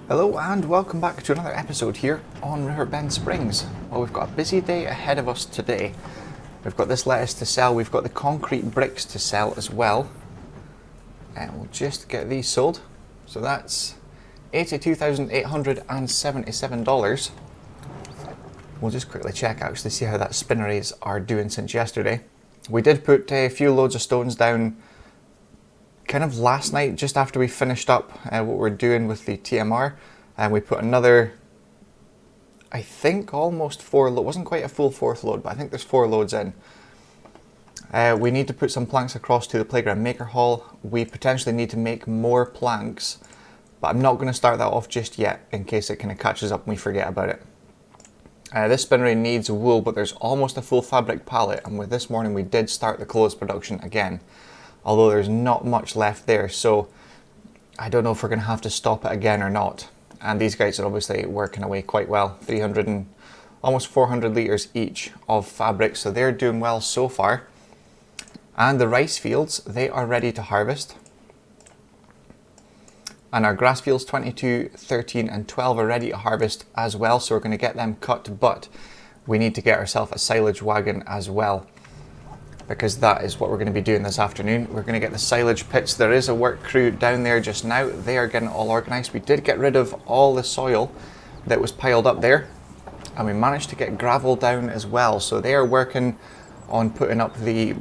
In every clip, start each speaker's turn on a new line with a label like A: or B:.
A: Hello and welcome back to another episode here on Riverbend Springs. Well, we've got a busy day ahead of us today. We've got this lettuce to sell, we've got the concrete bricks to sell as well. And we'll just get these sold. So that's $82,877. We'll just quickly check actually, see how that spinneries are doing since yesterday. We did put a few loads of stones down kind of last night, just after we finished up what we're doing with the TMR, and we put another, I think almost 4 loads, wasn't quite a full 4th load, but I think there's 4 loads in. We need to put some planks across to the playground maker hall. We potentially need to make more planks, but I'm not going to start that off just yet in case it kind of catches up and we forget about it. This spinnery needs wool, but there's almost a full fabric pallet, and with this morning we did start the clothes production again. Although there's not much left there, so I don't know if we're going to have to stop it again or not. And these guys are obviously working away quite well. 300 and almost 400 litres each of fabric, so they're doing well so far. And the rice fields, they are ready to harvest. And our grass fields 22, 13 and 12 are ready to harvest as well, so we're going to get them cut, but we need to get ourselves a silage wagon as well, because that is what we're going to be doing this afternoon. We're going to get the silage pits. There is a work crew down there just now. They are getting it all organised. We did get rid of all the soil that was piled up there, and we managed to get gravel down as well. So they are working on putting up the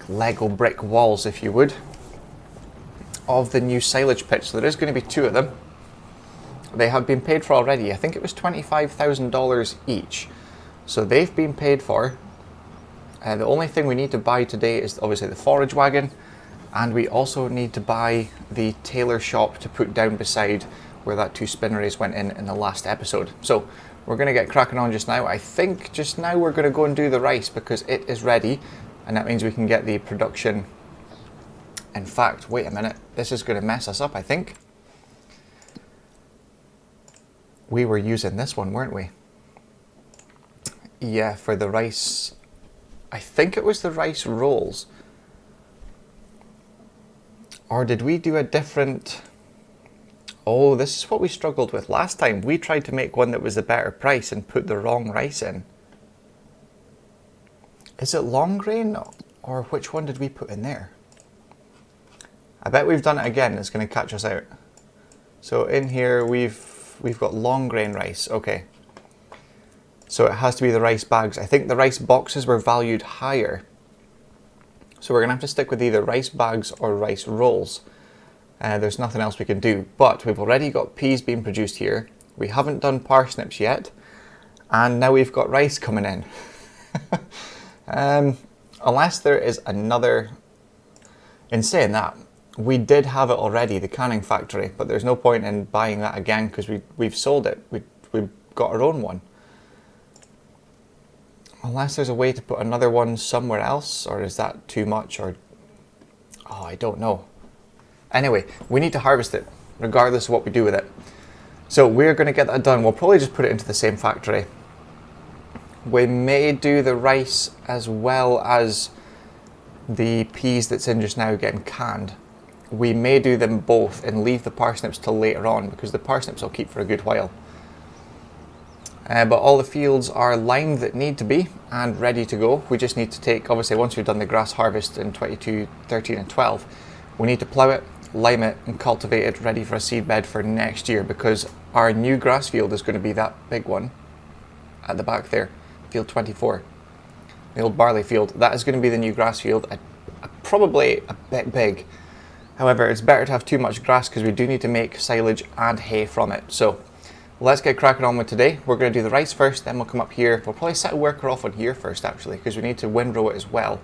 A: Lego brick walls, if you would, of the new silage pits. So there is going to be 2 of them. They have been paid for already. I think it was $25,000 each. So they've been paid for. The only thing we need to buy today is obviously the forage wagon, and we also need to buy the tailor shop to put down beside where that 2 spinneries went in the last episode. So we're going to get cracking on just now. I think just now we're going to go and do the rice because it is ready, and that means we can get the production. In fact, wait a minute, this is going to mess us up, I think. We were using this one, weren't we? Yeah, for the rice. I think it was the rice rolls. Or did we do a different... Oh, this is what we struggled with last time. We tried to make one that was a better price and put the wrong rice in. Is it long grain, or which one did we put in there? I bet we've done it again. It's going to catch us out. So in here we've got long grain rice. Okay. So it has to be the rice bags. I think the rice boxes were valued higher. So we're going to have to stick with either rice bags or rice rolls. There's nothing else we can do. But we've already got peas being produced here. We haven't done parsnips yet. And now we've got rice coming in. Unless there is another... In saying that, we did have it already, the canning factory. But there's no point in buying that again because we've sold it. We've got our own one. Unless there's a way to put another one somewhere else, or is that too much, or... Oh, I don't know. Anyway, we need to harvest it, regardless of what we do with it. So we're going to get that done. We'll probably just put it into the same factory. We may do the rice as well as the peas that's in just now getting canned. We may do them both and leave the parsnips till later on, because the parsnips will keep for a good while. But all the fields are lined that need to be and ready to go. We just need to take, obviously once we've done the grass harvest in 22, 13 and 12, we need to plough it, lime it and cultivate it ready for a seed bed for next year, because our new grass field is going to be that big one at the back there, field 24, the old barley field. That is going to be the new grass field, probably a bit big. However, it's better to have too much grass because we do need to make silage and hay from it. So let's get cracking on with today. We're going to do the rice first, then we'll come up here. We'll probably set a worker off on here first actually, because we need to windrow it as well,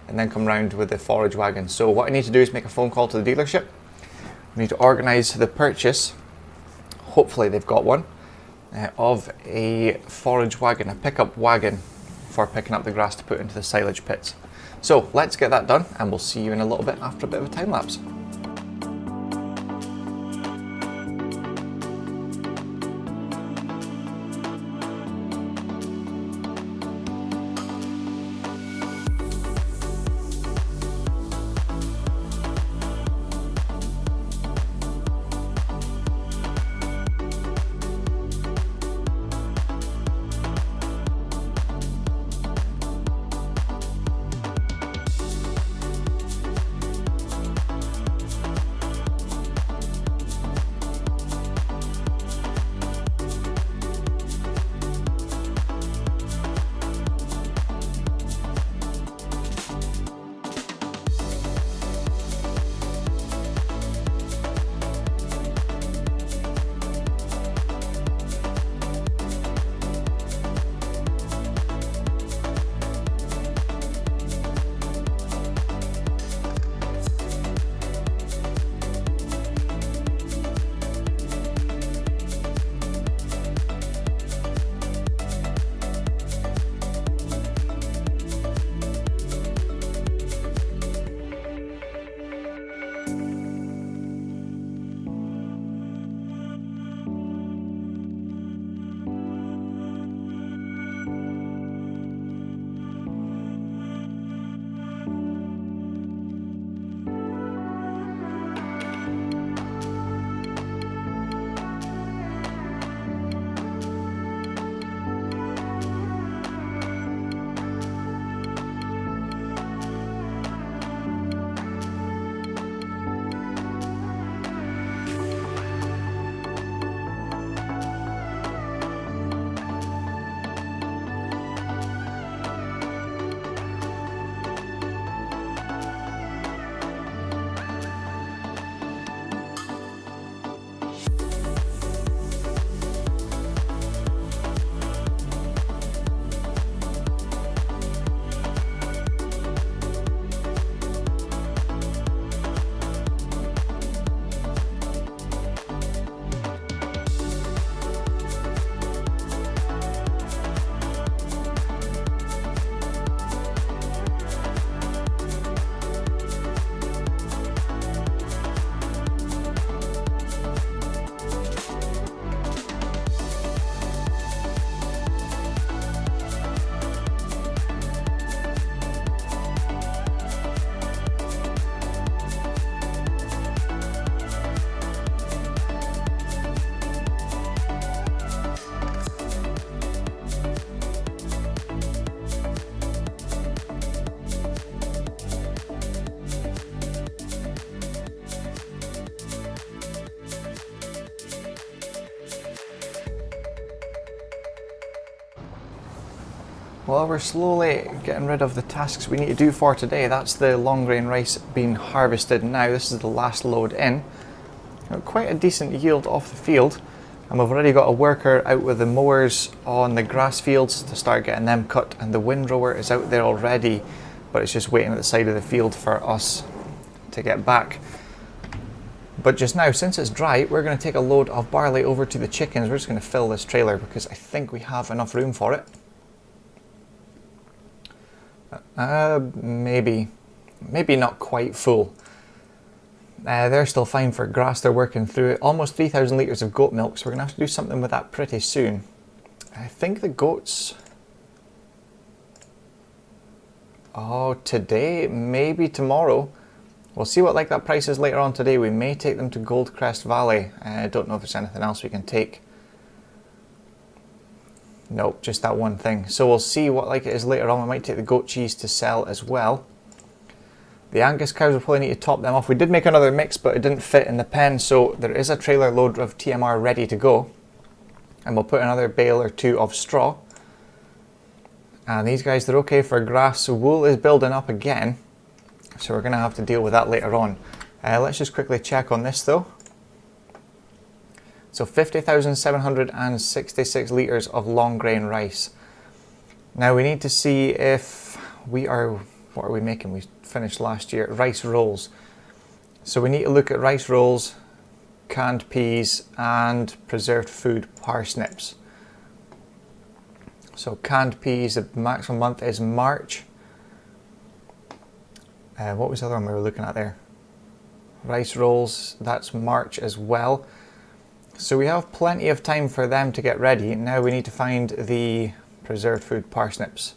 A: and then come round with the forage wagon. So what I need to do is make a phone call to the dealership. We need to organise the purchase, hopefully they've got one, of a forage wagon, a pickup wagon for picking up the grass to put into the silage pits. So let's get that done, and we'll see you in a little bit after a bit of a time lapse. Well, we're slowly getting rid of the tasks we need to do for today. That's the long grain rice being harvested now. This is the last load in. Got quite a decent yield off the field, and we've already got a worker out with the mowers on the grass fields to start getting them cut, and the windrower is out there already, but it's just waiting at the side of the field for us to get back. But just now, since it's dry, we're going to take a load of barley over to the chickens. We're just going to fill this trailer because I think we have enough room for it. Maybe not quite full. They're still fine for grass, they're working through it. Almost 3,000 litres of goat milk, so we're going to have to do something with that pretty soon. I think the goats... Oh, today, maybe tomorrow. We'll see what that price is later on today. We may take them to Goldcrest Valley. I don't know if there's anything else we can take. Nope, just that one thing. So we'll see what it is later on. We might take the goat cheese to sell as well. The Angus cows, we'll probably need to top them off. We did make another mix, but it didn't fit in the pen, so there is a trailer load of TMR ready to go. And we'll put another bale or two of straw. And these guys, they're okay for grass, so wool is building up again. So we're going to have to deal with that later on. Let's just quickly check on this though. So 50,766 litres of long grain rice. Now we need to see if we are... What are we making? We finished last year. Rice rolls. So we need to look at rice rolls, canned peas and preserved food parsnips. So canned peas, the maximum month is March. What was the other one we were looking at there? Rice rolls, that's March as well. So we have plenty of time for them to get ready. Now we need to find the preserved food parsnips.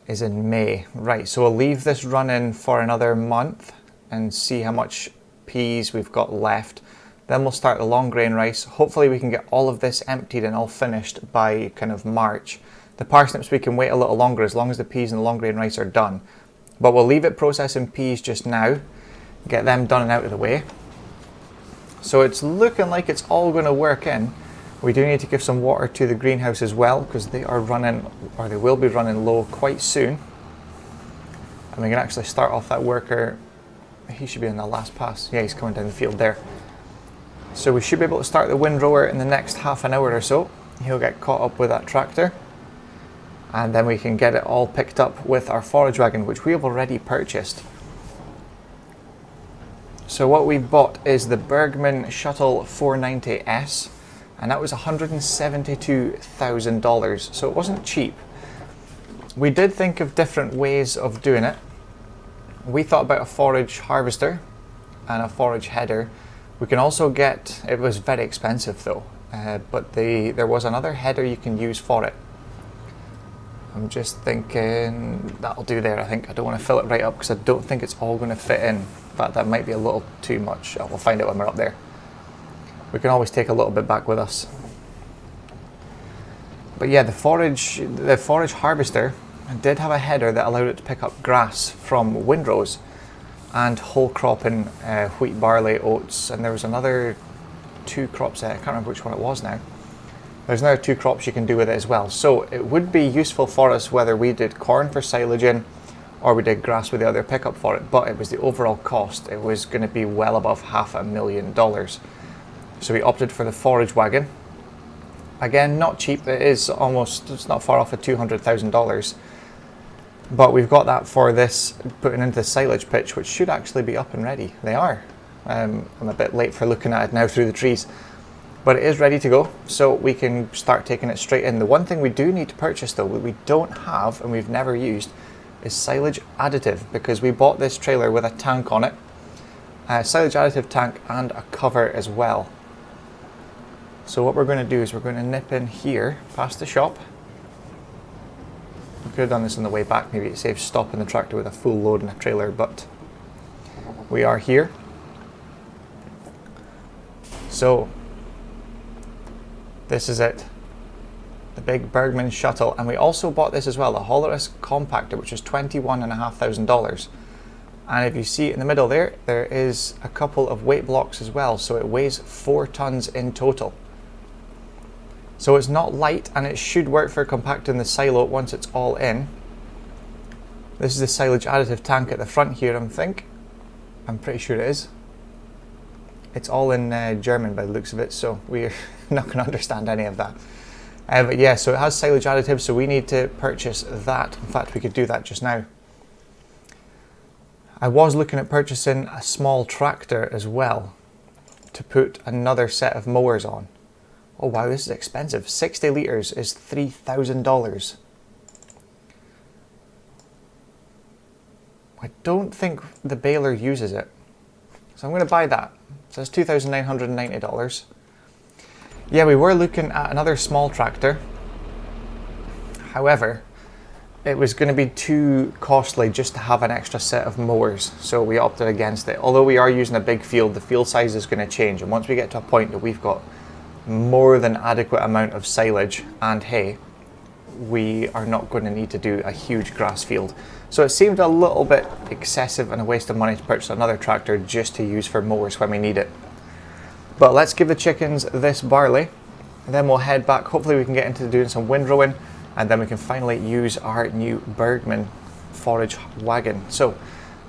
A: Is in May. Right, so we'll leave this running for another month and see how much peas we've got left. Then we'll start the long grain rice. Hopefully we can get all of this emptied and all finished by kind of March. The parsnips we can wait a little longer as long as the peas and the long grain rice are done. But we'll leave it processing peas just now, get them done and out of the way. So it's looking like it's all going to work in. We do need to give some water to the greenhouse as well because they are running, or they will be running low quite soon. And we can actually start off that worker. He should be in the last pass. Yeah, he's coming down the field there. So we should be able to start the windrower in the next half an hour or so. He'll get caught up with that tractor. And then we can get it all picked up with our forage wagon, which we have already purchased. So what we bought is the Bergman Shuttle 490S. And that was $172,000, so it wasn't cheap. We did think of different ways of doing it. We thought about a forage harvester and a forage header. We can also get, it was very expensive though, but there was another header you can use for it. I'm just thinking that'll do there, I think. I don't want to fill it right up because I don't think it's all going to fit in. In fact, that might be a little too much. We'll find out when we're up there. We can always take a little bit back with us. But yeah, the forage harvester did have a header that allowed it to pick up grass from windrows and whole cropping wheat, barley, oats, and there was another 2 crops, I can't remember which one it was now. There's another 2 crops you can do with it as well. So it would be useful for us whether we did corn for silage in or we did grass with the other pickup for it, but it was the overall cost. It was going to be well above $500,000. So we opted for the forage wagon. Again, not cheap. It's not far off of $200,000. But we've got that for this, putting into the silage pitch, which should actually be up and ready. They are. I'm a bit late for looking at it now through the trees. But it is ready to go, so we can start taking it straight in. The one thing we do need to purchase though, that we don't have and we've never used, is silage additive, because we bought this trailer with a tank on it. A silage additive tank and a cover as well. So what we're going to do is we're going to nip in here past the shop. We could have done this on the way back, maybe it saves stopping the tractor with a full load in a trailer, but we are here. So this is it, the big Bergman shuttle, and we also bought this as well, the Hollerus compactor, which is $21,500. And if you see in the middle there, there is a couple of weight blocks as well, so it weighs 4 tons in total. So it's not light, and it should work for compacting the silo once it's all in. This is the silage additive tank at the front here, I'm pretty sure it is. It's all in German by the looks of it, so we're not going to understand any of that. But yeah, so it has silage additives, so we need to purchase that. In fact, we could do that just now. I was looking at purchasing a small tractor as well to put another set of mowers on. Oh wow, this is expensive. 60 litres is $3,000. I don't think the baler uses it. So I'm going to buy that. So that's $2,990. Yeah, we were looking at another small tractor. However, it was going to be too costly just to have an extra set of mowers, so we opted against it. Although we are using a big field, the field size is going to change, and once we get to a point that we've got more than adequate amount of silage and hay, we are not going to need to do a huge grass field. So it seemed a little bit excessive and a waste of money to purchase another tractor just to use for mowers when we need it. But let's give the chickens this barley, and then we'll head back. Hopefully we can get into doing some windrowing, and then we can finally use our new Bergman forage wagon. So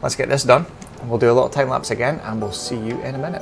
A: let's get this done, and we'll do a little time lapse again, and we'll see you in a minute.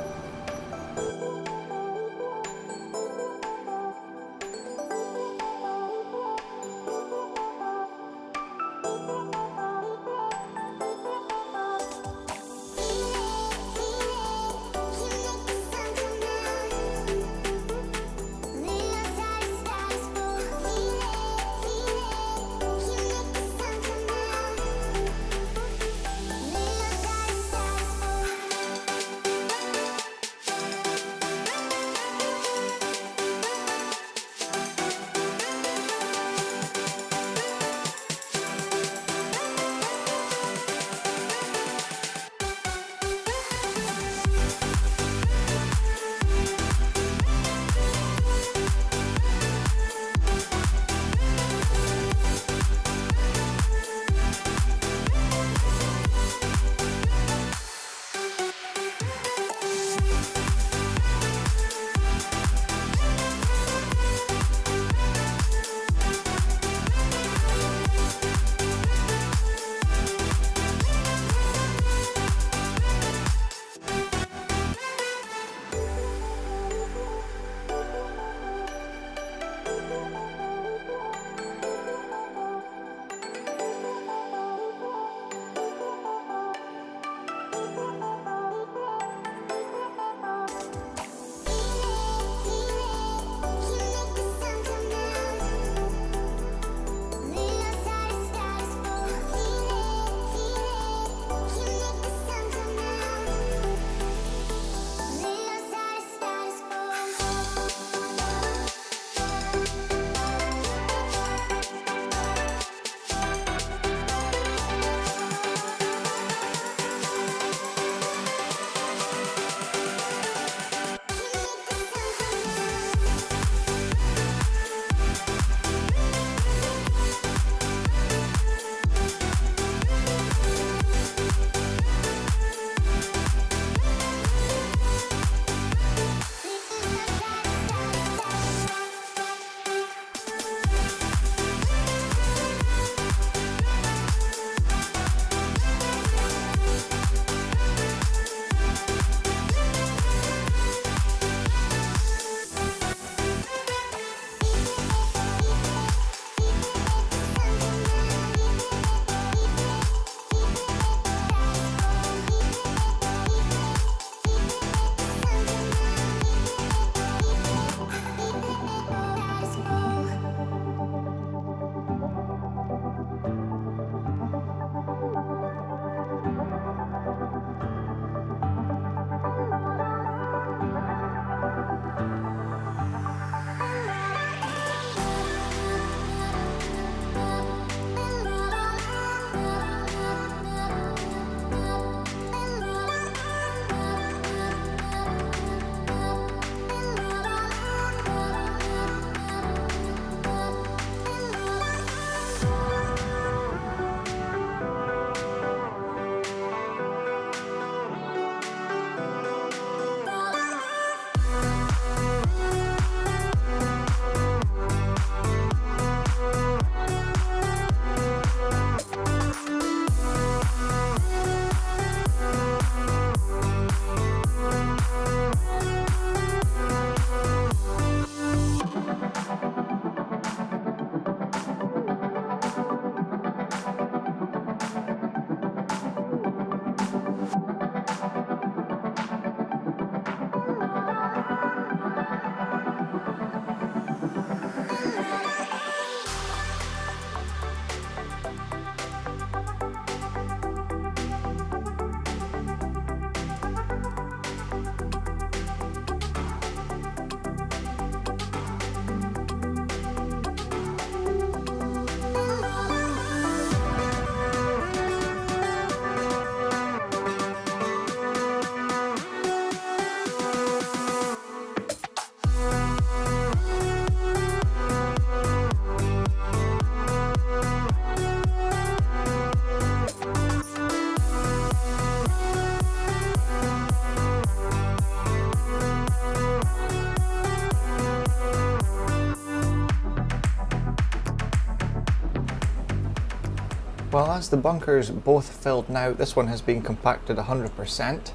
A: Well, as the bunkers both filled now, this one has been compacted 100%.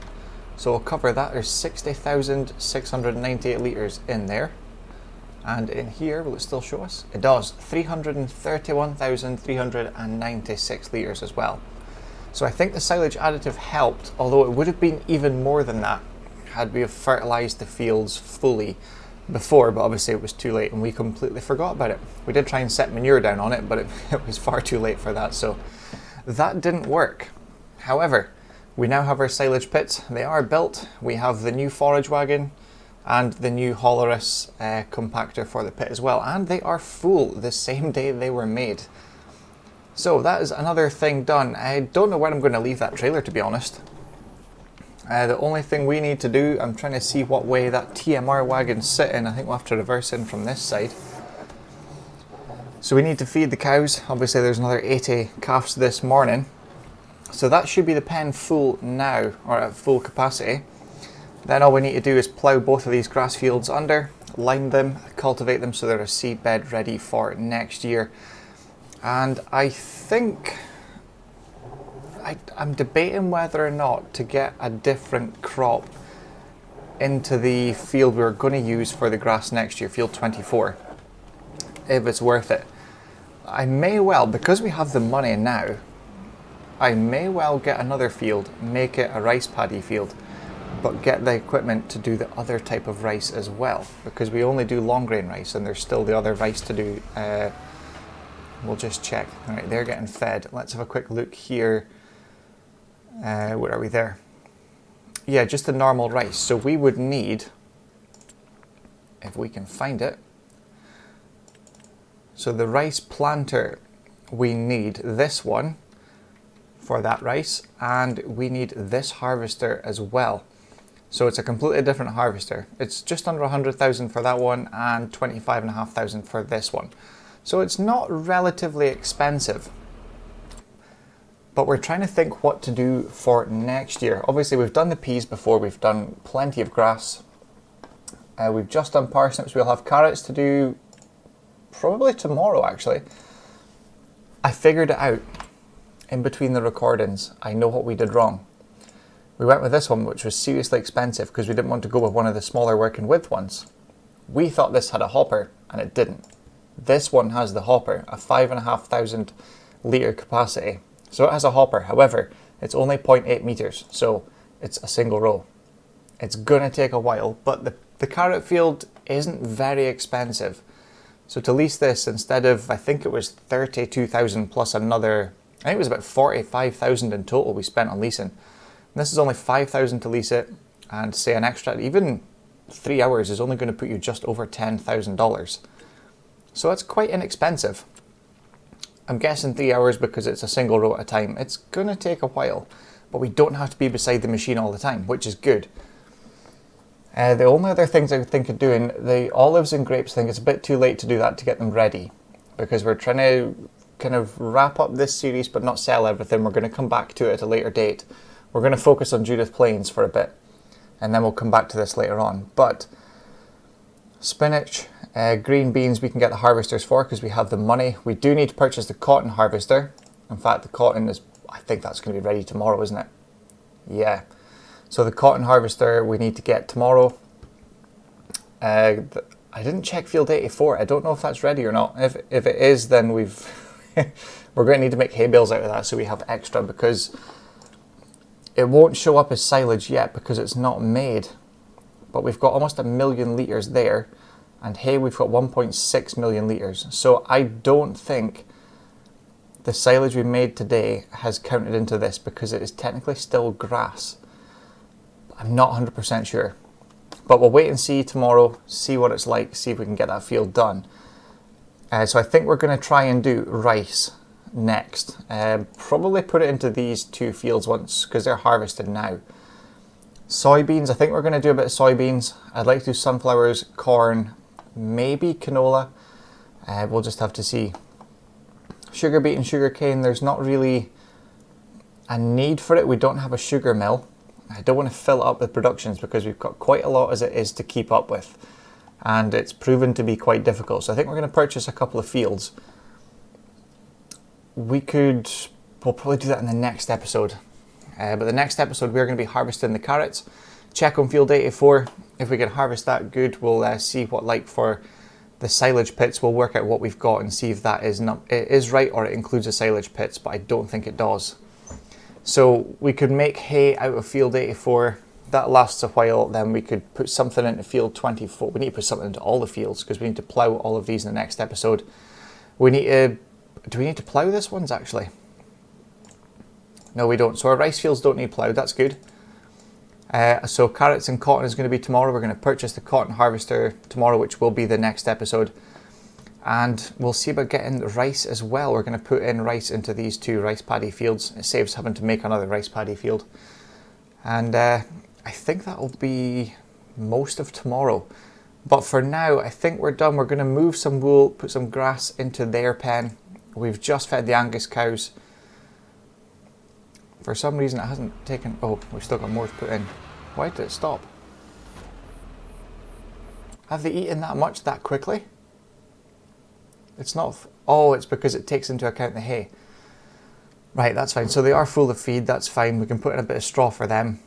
A: So we'll cover that. There's 60,698 litres in there. And in here, will it still show us? It does. 331,396 litres as well. So I think the silage additive helped, although it would have been even more than that had we have fertilised the fields fully before, but obviously it was too late and we completely forgot about it. We did try and set manure down on it, but it was far too late for that, so that didn't work. However, we now have our silage pits. They are built. We have the new forage wagon and the new Hollerus compactor for the pit as well, and they are full the same day they were made. So that is another thing done. I don't know where I'm going to leave that trailer, to be honest. The only thing we need to do, I'm trying to see what way that TMR wagon's sitting. I think we'll have to reverse in from this side. So we need to feed the cows. Obviously there's another 80 calves this morning. So that should be the pen full now, or at full capacity. Then all we need to do is plough both of these grass fields under, lime them, cultivate them so they're a seed bed ready for next year. And I think I'm debating whether or not to get a different crop into the field we're going to use for the grass next year, field 24, if it's worth it. I may well, because we have the money now, I may well get another field, make it a rice paddy field, but get the equipment to do the other type of rice as well, because we only do long grain rice and there's still the other rice to do. We'll just check. All right, they're getting fed. Let's have a quick look here. Where are we there? Yeah, just the normal rice. So we would need, if we can find it, so the rice planter, we need this one for that rice, and we need this harvester as well. So it's a completely different harvester. It's just under 100,000 for that one and 25,500 for this one. So it's not relatively expensive. But we're trying to think what to do for next year. Obviously we've done the peas before, we've done plenty of grass. We've just done parsnips, we'll have carrots to do probably tomorrow actually. I figured it out in between the recordings. I know what we did wrong. We went with this one, which was seriously expensive because we didn't want to go with one of the smaller working width ones. We thought this had a hopper and it didn't. This one has the hopper, a 5,500 litre capacity. So it has a hopper, however, it's only 0.8 meters, so it's a single row. It's gonna take a while, but the carrot field isn't very expensive. So to lease this, instead of, I think it was 32,000 plus another, I think it was about 45,000 in total we spent on leasing. And this is only 5,000 to lease it, and say an extra, even 3 hours is only gonna put you just over $10,000. So it's quite inexpensive. I'm guessing 3 hours because it's a single row at a time. It's gonna take a while, but we don't have to be beside the machine all the time, which is good. The only other things I would think of doing, the olives and grapes thing, it's a bit too late to do that to get them ready, because we're trying to kind of wrap up this series but not sell everything. We're gonna come back to it at a later date. We're gonna focus on Judith Plains for a bit, and then we'll come back to this later on. But spinach, green beans we can get the harvesters for because we have the money. We do need to purchase the cotton harvester. In fact, the cotton is, I think that's going to be ready tomorrow, isn't it? Yeah. So the cotton harvester we need to get tomorrow. I didn't check field 84. I don't know if that's ready or not. If it is, then we're going to need to make hay bales out of that so we have extra, because it won't show up as silage yet because it's not made. But we've got almost 1 million litres there, and hay we've got 1.6 million litres. So I don't think the silage we made today has counted into this because it is technically still grass. I'm not 100% sure. But we'll wait and see tomorrow, see what it's like, see if we can get that field done. So I think we're going to try and do rice next. Probably put it into these two fields once because they're harvested now. Soybeans, I think we're going to do a bit of soybeans. I'd like to do sunflowers, corn, maybe canola. We'll just have to see. Sugar beet and sugar cane, there's not really a need for it. We don't have a sugar mill. I don't want to fill it up with productions because we've got quite a lot as it is to keep up with. And it's proven to be quite difficult. So I think we're going to purchase a couple of fields. We could we'll probably do that in the next episode. But the next episode, we're going to be harvesting the carrots. Check on field 84. If we can harvest that, good. We'll see what, like, for the silage pits, we'll work out what we've got and see if that is not, it is right, or it includes the silage pits, but I don't think it does. So we could make hay out of field 84. That lasts a while. Then we could put something into field 24. We need to put something into all the fields because we need to plough all of these in the next episode. We need to, do we need to plough this ones actually? No, we don't. So our rice fields don't need ploughed. That's good. So carrots and cotton is going to be tomorrow. We're going to purchase the cotton harvester tomorrow, which will be the next episode. And we'll see about getting rice as well. We're going to put in rice into these 2 rice paddy fields. It saves having to make another rice paddy field. And I think that will be most of tomorrow. But for now, I think we're done. We're going to move some wool, put some grass into their pen. We've just fed the Angus cows. For some reason it hasn't taken... Oh, we've still got more to put in. Why did it stop? Have they eaten that much that quickly? It's not... Oh, it's because it takes into account the hay. Right, that's fine. So they are full of feed, that's fine. We can put in a bit of straw for them.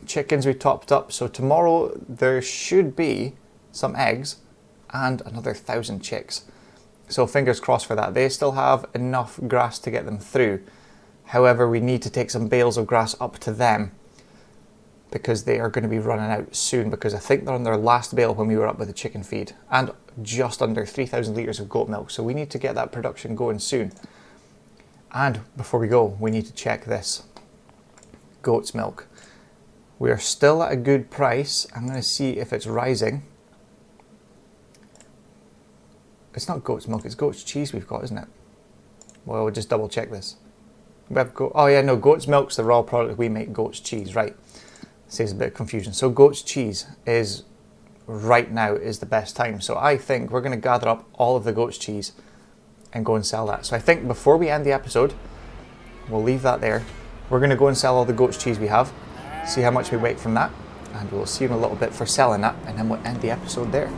A: Chickens we topped up. So tomorrow there should be some eggs and another 1,000 chicks. So fingers crossed for that. They still have enough grass to get them through. However, we need to take some bales of grass up to them because they are going to be running out soon, because I think they're on their last bale when we were up with the chicken feed, and just under 3,000 litres of goat milk. So we need to get that production going soon. And before we go, we need to check this. Goat's milk. We are still at a good price. I'm going to see if it's rising. It's not goat's milk, it's goat's cheese we've got, isn't it? Well, we'll just double check this. We have oh yeah, no, goat's milk's the raw product. We make goat's cheese, right? Saves a bit of confusion. So goat's cheese is, right now, is the best time. So I think we're going to gather up all of the goat's cheese and go and sell that. So I think before we end the episode, we'll leave that there. We're going to go and sell all the goat's cheese we have, see how much we make from that, and we'll see you in a little bit for selling that, and then we'll end the episode there.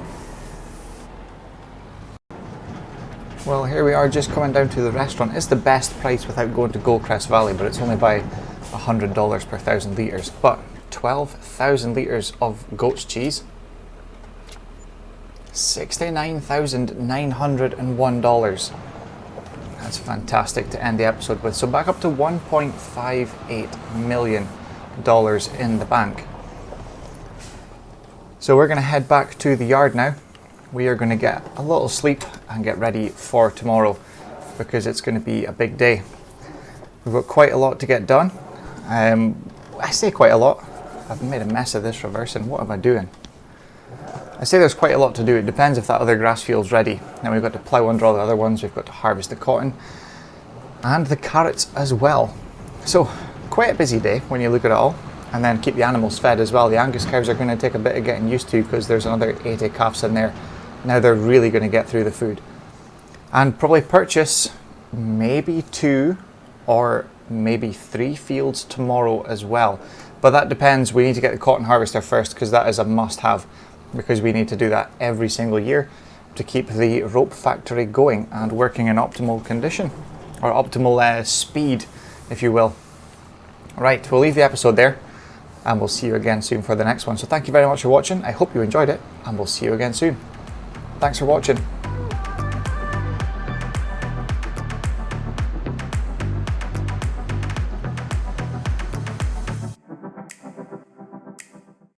A: Well, here we are just coming down to the restaurant. It's the best price without going to Goldcrest Valley, but it's only by $100 per 1,000 litres. But 12,000 litres of goat's cheese, $69,901. That's fantastic to end the episode with. So back up to $1.58 million in the bank. So we're going to head back to the yard now. We are going to get a little sleep and get ready for tomorrow, because it's going to be a big day. We've got quite a lot to get done. I say quite a lot. I've made a mess of this reversing. What am I doing? I say there's quite a lot to do. It depends if that other grass field's ready. Now we've got to plough under all the other ones. We've got to harvest the cotton and the carrots as well. So quite a busy day when you look at it all. And then keep the animals fed as well. The Angus cows are going to take a bit of getting used to, because there's another 80 calves in there. Now they're really going to get through the food. And probably purchase maybe 2 or maybe 3 fields tomorrow as well. But that depends. We need to get the cotton harvester first, because that is a must-have, because we need to do that every single year to keep the rope factory going and working in optimal condition, or optimal speed, if you will. Right, we'll leave the episode there, and we'll see you again soon for the next one. So thank you very much for watching. I hope you enjoyed it, and we'll see you again soon. Thanks for watching.